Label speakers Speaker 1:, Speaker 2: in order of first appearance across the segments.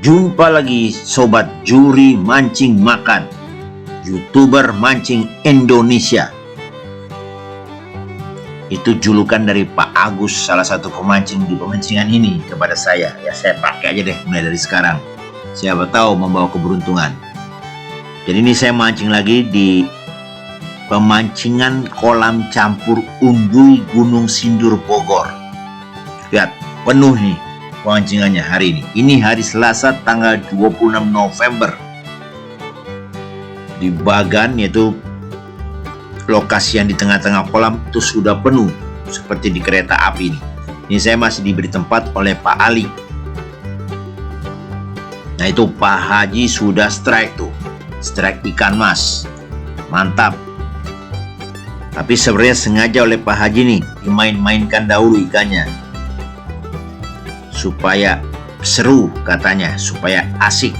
Speaker 1: Jumpa lagi Sobat Juri Mancing Makan, YouTuber mancing Indonesia. Itu julukan dari Pak Agus, salah satu pemancing di pemancingan ini kepada saya. Ya saya pakai aja deh mulai dari sekarang. Siapa tahu membawa keberuntungan. Jadi ini saya mancing lagi di pemancingan kolam campur Unduy Gunung Sindur Bogor. Lihat, penuh nih pemancingannya hari ini. Ini hari Selasa tanggal 26 November. Di Bagan, yaitu lokasi yang di tengah-tengah kolam, itu sudah penuh seperti di kereta api ini. Ini saya masih diberi tempat oleh Pak Ali. Nah itu Pak Haji sudah strike tuh, strike ikan mas, mantap. Tapi sebenarnya sengaja oleh Pak Haji nih dimain-mainkan dahulu ikannya supaya seru katanya, supaya asik.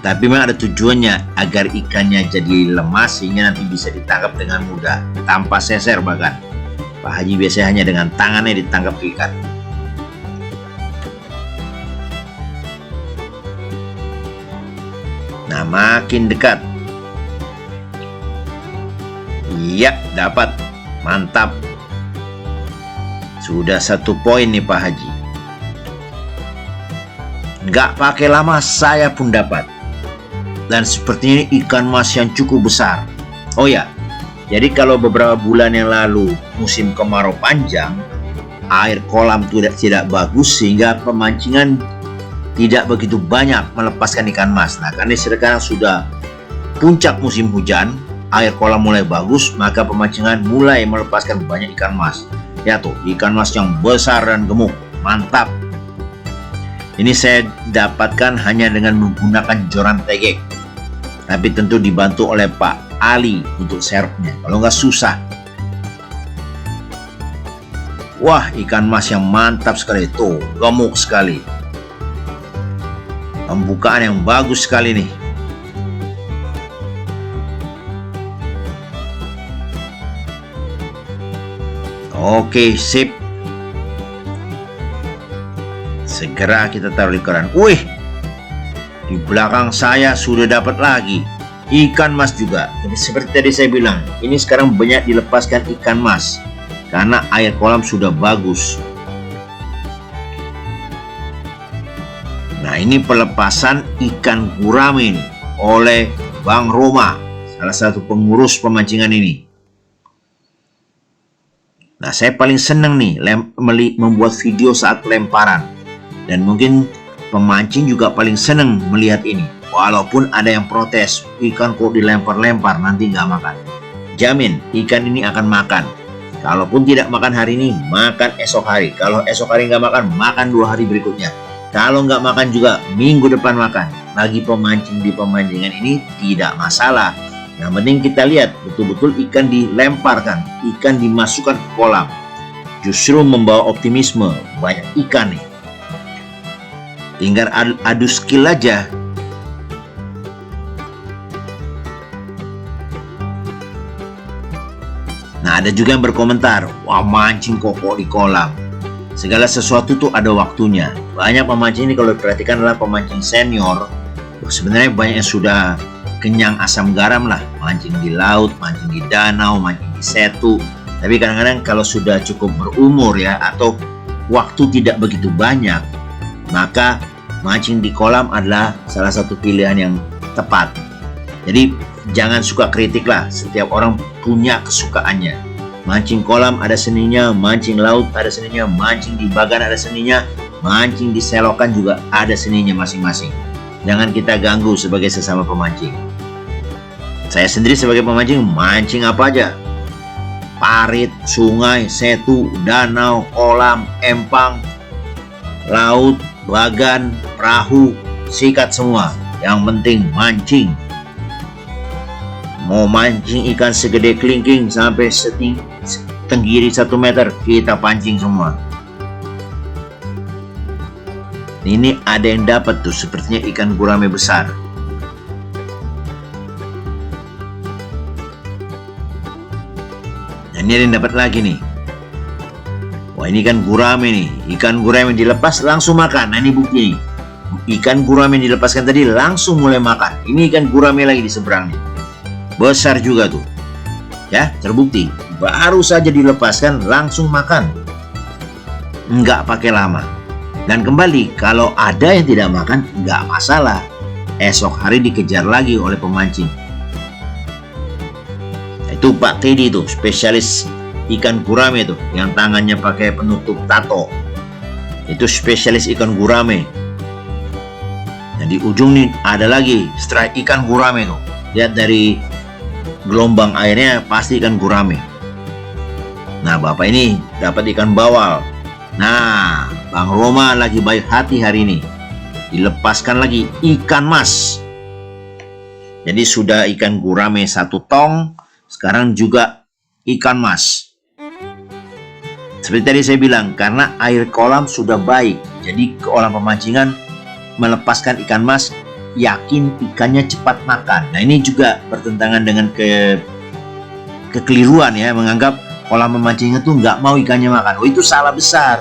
Speaker 1: Tapi memang ada tujuannya agar ikannya jadi lemas sehingga nanti bisa ditangkap dengan mudah tanpa seser. Bahkan Pak Haji biasanya hanya dengan tangannya ditangkap ikan. Nah makin dekat. Iya dapat, mantap. Sudah 1 poin nih Pak Haji. Nggak pakai lama saya pun dapat. Dan sepertinya ini ikan mas yang cukup besar. Oh ya, jadi kalau beberapa bulan yang lalu musim kemarau panjang, air kolam tidak bagus sehingga pemancingan tidak begitu banyak melepaskan ikan mas. Nah karena sekarang sudah puncak musim hujan, air kolam mulai bagus, maka pemancingan mulai melepaskan banyak ikan mas. Ya tuh, ikan mas yang besar dan gemuk, mantap. Ini saya dapatkan hanya dengan menggunakan joran tegek, tapi tentu dibantu oleh Pak Ali untuk serepnya. Kalau nggak susah. Wah, ikan mas yang mantap sekali tuh, gemuk sekali. Pembukaan yang bagus sekali nih. Oke, sip. Segera kita taruh di koran. Wih, di belakang saya sudah dapat lagi ikan mas juga. Jadi seperti tadi saya bilang, ini sekarang banyak dilepaskan ikan mas karena air kolam sudah bagus. Nah ini pelepasan ikan gurame nih oleh Bang Roma, salah satu pengurus pemancingan ini. Nah saya paling seneng nih membuat video saat lemparan. Dan mungkin pemancing juga paling seneng melihat ini. Walaupun ada yang protes, ikan kok dilempar-lempar nanti nggak makan. Jamin ikan ini akan makan. Kalaupun tidak makan hari ini, makan esok hari. Kalau esok hari nggak makan, makan 2 hari berikutnya. Kalau nggak makan juga, minggu depan makan. Bagi pemancing di pemancingan ini tidak masalah. Yang penting kita lihat betul-betul ikan dilemparkan, ikan dimasukkan ke kolam. Justru membawa optimisme, banyak ikan nih. Tinggal adu skill aja. Nah ada juga yang berkomentar, wah mancing kok di kolam. Segala sesuatu tuh ada waktunya. Banyak pemancing ini kalau diperhatikan adalah pemancing senior. Sebenarnya banyak yang sudah kenyang asam garam lah. Mancing di laut, mancing di danau, mancing di setu. Tapi kadang-kadang kalau sudah cukup berumur ya, atau waktu tidak begitu banyak, maka mancing di kolam adalah salah satu pilihan yang tepat. Jadi jangan suka kritik lah. Setiap orang punya kesukaannya. Mancing kolam ada seninya, mancing laut ada seninya, mancing di bagan ada seninya, mancing di selokan juga ada seninya masing-masing. Jangan kita ganggu sebagai sesama pemancing. Saya sendiri sebagai pemancing, mancing apa aja. Parit, sungai, setu, danau, kolam, empang, laut, bagan, perahu, sikat semua. Yang penting mancing. Mau mancing ikan segede kelingking sampai tenggiri 1 meter, kita pancing semua. Ini ada yang dapat tuh, sepertinya ikan gurame besar. Dan ini ada yang dapat lagi nih. Wah ini kan gurame nih, ikan gurame dilepas langsung makan. Nah ini bukti nih. Ikan gurame yang dilepaskan tadi langsung mulai makan. Ini ikan gurame lagi di seberang nih. Besar juga tuh. Ya, terbukti. Baru saja dilepaskan langsung makan. Nggak pakai lama. Dan kembali, kalau ada yang tidak makan, nggak masalah. Esok hari dikejar lagi oleh pemancing. Itu Pak Teddy tuh, spesialis ikan gurame tuh, yang tangannya pakai penutup tato. Itu spesialis ikan gurame. Nah, di ujung nih ada lagi strike ikan gurame tuh. Lihat dari gelombang airnya pasti ikan gurame. Nah, Bapak ini dapat ikan bawal. Nah, Bang Roma lagi baik hati hari ini. Dilepaskan lagi ikan mas. Jadi sudah ikan gurame 1 tong, sekarang juga ikan mas. Seperti tadi saya bilang, karena air kolam sudah baik, jadi kolam pemancingan melepaskan ikan mas, yakin ikannya cepat makan. Nah, ini juga bertentangan dengan kekeliruan ya, menganggap kolam pemancingan tuh nggak mau ikannya makan. Oh, itu salah besar.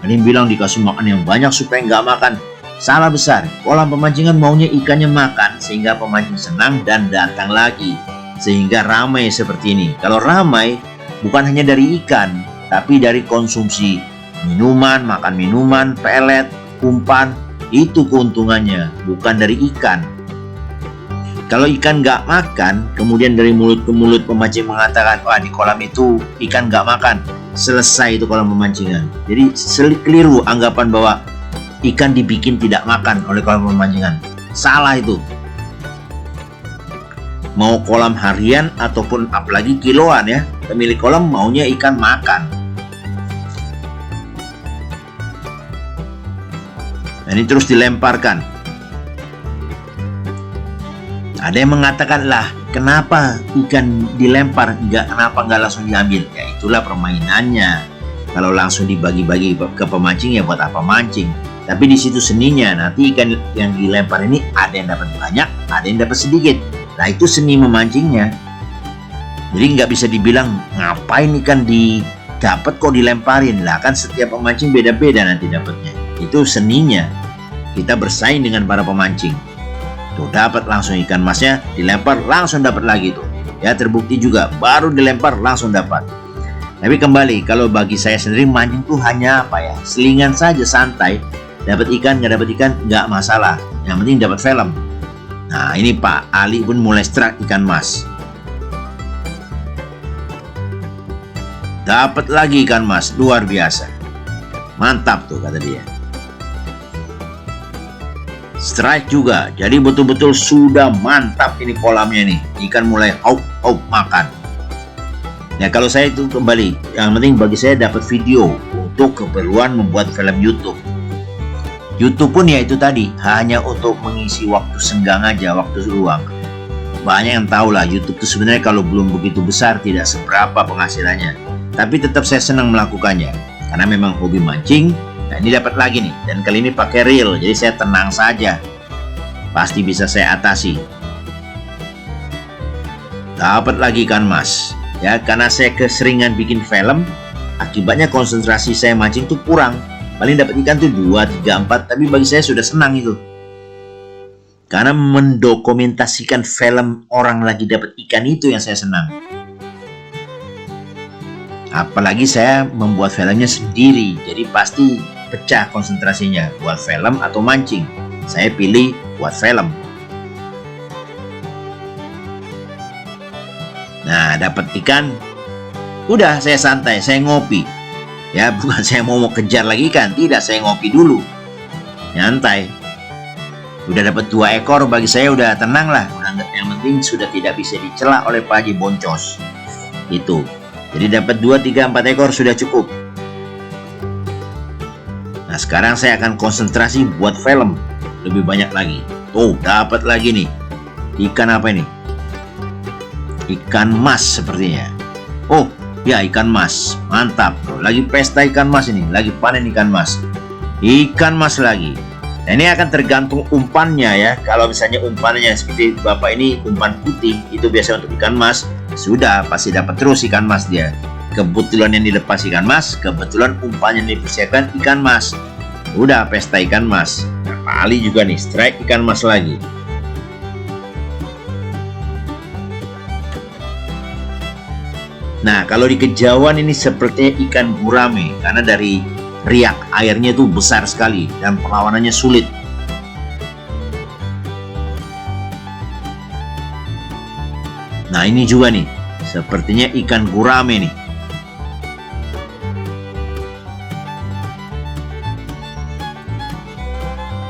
Speaker 1: Ada yang bilang dikasih makan yang banyak supaya nggak makan. Salah besar. Kolam pemancingan maunya ikannya makan sehingga pemancing senang dan datang lagi, sehingga ramai seperti ini. Kalau ramai bukan hanya dari ikan, tapi dari konsumsi minuman, makan minuman, pelet, umpan, itu keuntungannya, bukan dari ikan. Kalau ikan nggak makan, kemudian dari mulut ke mulut pemancing mengatakan, wah di kolam itu ikan nggak makan, selesai itu kolam pemancingan. Jadi keliru anggapan bahwa ikan dibikin tidak makan oleh kolam pemancingan. Salah itu. Mau kolam harian ataupun apalagi kiloan ya, pemilik kolam maunya ikan makan. Dan ini terus dilemparkan. Ada yang mengatakan, lah kenapa ikan dilempar, kenapa nggak langsung diambil? Ya itulah permainannya. Kalau langsung dibagi-bagi ke pemancing ya buat apa mancing? Tapi di situ seninya, nanti ikan yang dilempar ini ada yang dapat banyak, ada yang dapat sedikit. Nah itu seni memancingnya. Jadi nggak bisa dibilang ngapain ikan didapat kok dilemparin. Lah kan setiap pemancing beda-beda nanti dapatnya. Itu seninya. Kita bersaing dengan para pemancing. Tuh dapat langsung ikan masnya, dilempar langsung dapat lagi tuh. Ya terbukti juga, baru dilempar langsung dapat. Tapi kembali, kalau bagi saya sendiri mancing tuh hanya apa ya? Selingan saja santai. Dapat ikan nggak dapat ikan nggak masalah. Yang penting dapat film. Nah ini Pak Ali pun mulai strike ikan mas. Dapat lagi ikan mas, luar biasa. Mantap tuh kata dia. Strike juga, jadi betul-betul sudah mantap ini kolamnya nih. Ikan mulai haup makan. Ya kalau saya itu kembali, yang penting bagi saya dapat video untuk keperluan membuat film YouTube. YouTube pun ya itu tadi, hanya untuk mengisi waktu senggang aja, waktu luang. Banyak yang tahu lah YouTube itu sebenarnya kalau belum begitu besar tidak seberapa penghasilannya. Tapi tetap saya senang melakukannya, karena memang hobi mancing. Nah ini dapat lagi nih, dan kali ini pakai reel, jadi saya tenang saja. Pasti bisa saya atasi. Dapat lagi ikan mas. Ya karena saya keseringan bikin film, akibatnya konsentrasi saya mancing tuh kurang. Paling dapat ikan tuh 2, 3, 4, tapi bagi saya sudah senang itu. Karena mendokumentasikan film orang lagi dapat ikan itu yang saya senang. Apalagi saya membuat filmnya sendiri, jadi pasti pecah konsentrasinya buat film atau mancing. Saya pilih buat film. Nah dapat ikan, udah saya santai, saya ngopi. Ya bukan saya mau kejar lagi ikan, tidak, saya ngopi dulu, nyantai. Udah dapat 2 ekor, bagi saya udah tenang lah. Yang penting sudah tidak bisa dicela oleh Pak Haji Boncos. Itu. Jadi dapat 2, 3, 4 ekor sudah cukup. Nah sekarang saya akan konsentrasi buat film lebih banyak lagi. Tuh dapat lagi nih. Ikan apa ini? Ikan mas sepertinya. Oh ya ikan mas, mantap. Tuh, lagi pesta ikan mas ini, lagi panen ikan mas. Ikan mas lagi. Nah ini akan tergantung umpannya ya. Kalau misalnya umpannya seperti bapak ini umpan putih, itu biasa untuk ikan mas. Sudah pasti dapat terus ikan mas dia. Kebetulan yang dilepas ikan mas, kebetulan umpan yang dipersiapkan ikan mas. Udah pesta ikan mas. Pak Ali juga nih strike ikan mas lagi. Nah, kalau di kejauhan ini sepertinya ikan gurame karena dari riak airnya itu besar sekali dan perlawanannya sulit. Nah, ini juga nih sepertinya ikan gurame nih.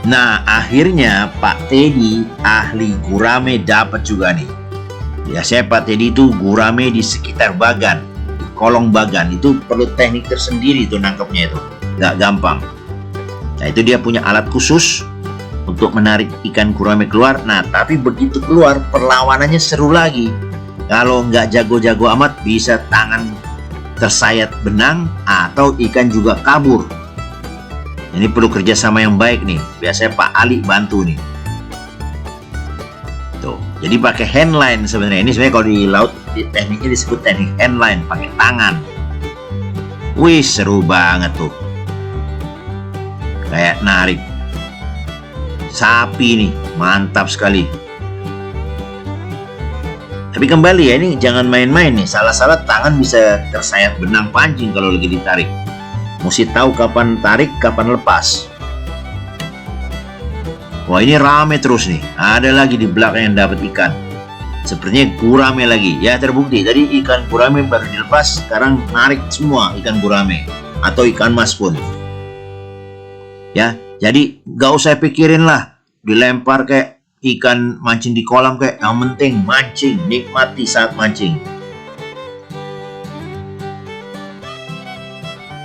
Speaker 1: Nah, akhirnya Pak Teddy ahli gurame dapat juga nih. Biasanya Pak Teddy itu gurame di sekitar bagan, di kolong bagan. Itu perlu teknik tersendiri tuh nangkepnya itu, nggak gampang. Nah, itu dia punya alat khusus untuk menarik ikan gurame keluar. Nah, tapi begitu keluar perlawanannya seru lagi. Kalau nggak jago-jago amat bisa tangan tersayat benang atau ikan juga kabur. Ini perlu kerjasama yang baik nih. Biasanya Pak Ali bantu nih. Tuh, jadi pakai handline sebenarnya. Ini sebenarnya kalau di laut tekniknya disebut teknik handline, pakai tangan. Wih, seru banget tuh. Kayak narik sapi nih, mantap sekali. Tapi kembali ya, ini jangan main-main nih. Salah-salah tangan bisa tersayat benang pancing kalau lagi ditarik. Mesti tahu kapan tarik, kapan lepas. Wah, ini rame terus nih. Ada lagi di belakang yang dapat ikan. Sepertinya gurame lagi. Ya, terbukti tadi ikan gurame baru dilepas, sekarang narik semua ikan gurame atau ikan mas pun. Ya, jadi gak usah pikirin lah dilempar kayak ikan mancing di kolam kayak. Yang penting mancing, nikmati saat mancing.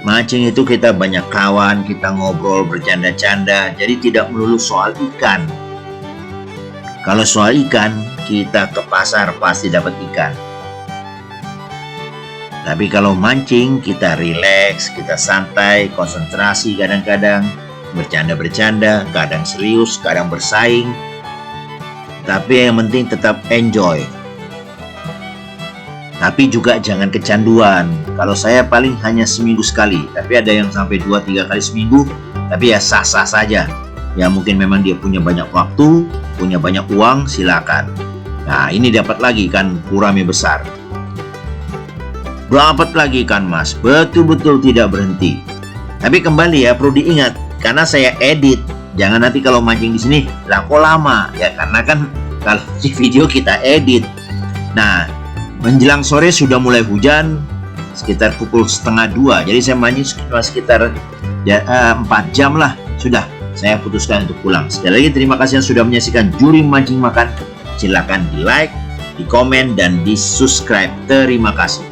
Speaker 1: Mancing itu kita banyak kawan, kita ngobrol, bercanda-canda, jadi tidak melulu soal ikan. Kalau soal ikan, kita ke pasar pasti dapat ikan. Tapi kalau mancing, kita rileks, kita santai, konsentrasi kadang-kadang, bercanda-bercanda, kadang serius, kadang bersaing. Tapi yang penting tetap enjoy. Tapi juga jangan kecanduan. Kalau saya paling hanya seminggu sekali, tapi ada yang sampai 2-3 kali seminggu. Tapi ya sah-sah saja. Ya mungkin memang dia punya banyak waktu, punya banyak uang, silakan. Nah, ini dapat lagi ikan gurame besar. Dapat lagi ikan mas, betul-betul tidak berhenti. Tapi kembali ya, perlu diingat, karena saya edit. Jangan nanti kalau mancing di sini, lah kok lama? Ya karena kan kalau di video kita edit. Nah, menjelang sore sudah mulai hujan, sekitar pukul 1:30. Jadi saya mancing sekitar 4 jam lah. Sudah, saya putuskan untuk pulang. Sekali lagi terima kasih yang sudah menyaksikan Juri Mancing Makan. Silakan di like, di komen, dan di subscribe. Terima kasih.